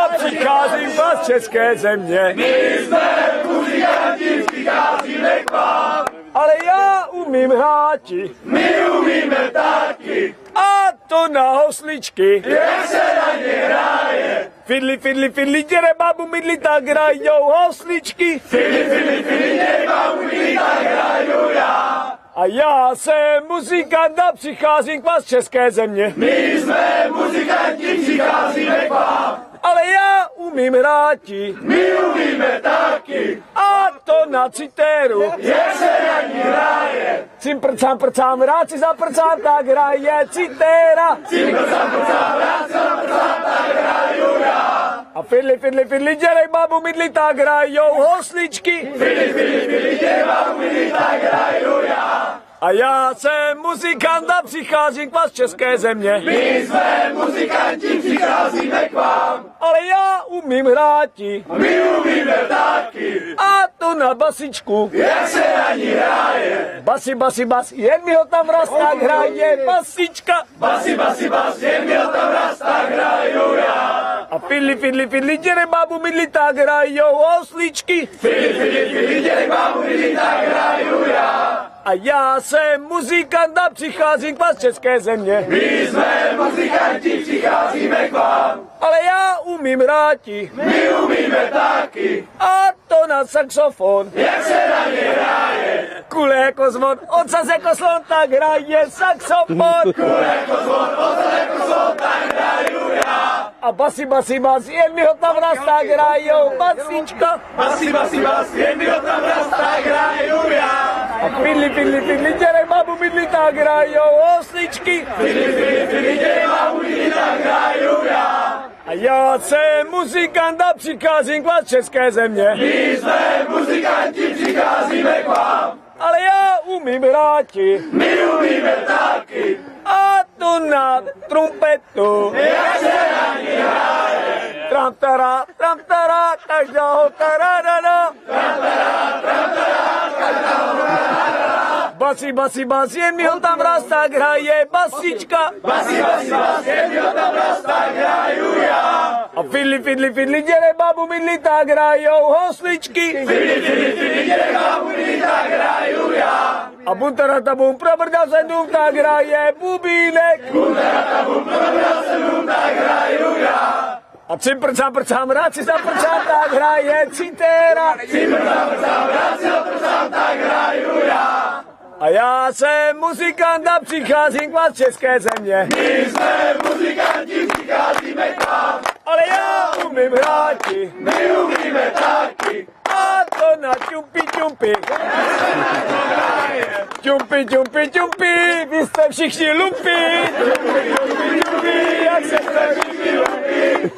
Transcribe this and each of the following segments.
přicházím z české země. My jsme muzikanti, přicházíme k vám. Ale já umím hráti. My umíme taky. A to na hosličky. Jak se na ně hraje? Fidli, fidli, fidli, děre babu mydli, tak hrajou hosličky. Fidli, fidli, fidli, děre babu mydli, tak hraju já. A já jsem muzikant a přicházím k vás z české země. My jsme muzikanti, přicházíme k vám. Ale já umím hráti. My umíme taky. A to na citéru. Jak se na ní hraje? Cimprcám, prcám, rád si zaprcám, tak hraje citéra. Cimprcám, prcám, rád si zaprcám, tak hraju já. A fidli, fidli, fidli, děrej babu mydli, tak hrajou hosličky. Fidli, fidli, fidli, děrej babu mydli, tak hraju já. A já jsem muzikant a přicházím k vás z české země. My jsme muzikanti, přicházíme k vám. Ale já umím hráti. My umíme taky. A to na basičku. Jak se na ní hraje? Basi, basi, bas, jen mi ho tam raz tak hraje basička. Basi, basi, bas, jen mi ho tam raz tak hraju já. A fidli, fidli, fidli, děre babu mydli, tak hrajou hosličky. Fidli, fidli, fidli, děrej babu mydli, tak hraju já. A já jsem muzikant a přicházím k vás z české země. My jsme muzikanti, přicházíme k vám. Ale já umím hráti. My umíme taky. A to na saxofon. Jak se na ně hraje? Kule jako zvon, ocas jako slon, tak hraje saxofon. Kule jako zvon, ocas jako slon, tak hraju já. A basi, basi, bas, jen mi ho tam raz tak hrajou basička. Basi, basi, bas, jen mi ho tam raz tak hraju já. A fidli, fidli, fidli, děrej babu mydli, tak hrajou hosličky. Fidli, fidli, fidli, děrej babu mydli, tak hraju já. A já jsem muzikant a přicházím k vás z české země. My jsme muzikanti, přicházíme k vám. Ale já umím hráti. My umíme taky. A to na trumpetu. Jak se na ní hraje? Tramtara, každá ho taradada. Basi, basi, bas, jen mi ho tam raz tak hraje basička. Basi, basi, bas, jen mi ho tam raz tak hraju já. A fidli, fidli, fidli, děre babu mydli, tak hrajou hosličky. Fidli, fidli, fidli, děrej babu mydli, tak hraju já. A buntarata-bum, probrdal se dům, tak hraje bubínek. Buntarata-bum, probrdal se dům, tak hraju já. A cimprcám, prcám, rád si zaprcám, tak hraje citéra. Cimprcám, prcám, rád si zaprcám, tak hraju já. A já jsem muzikant a přicházím k vás z české země. My jsme muzikanti, přicházíme k vám. Ale já umím hráti. My umíme taky. A to na čumpi, čumpi. Čumpi, čumpi, čumpi, vy jste všichni lumpy. Čumpi, čumpi, jak se jste všichni lumpy.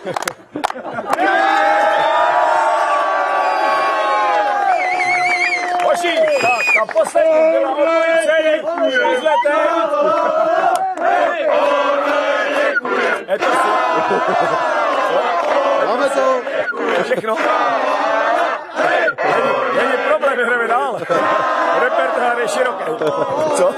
Hoši, tak a poslední byla od dvojice, pozlete. Máme to. Všechno. Není problém, jdeme dál. Repertoár je široký. Co?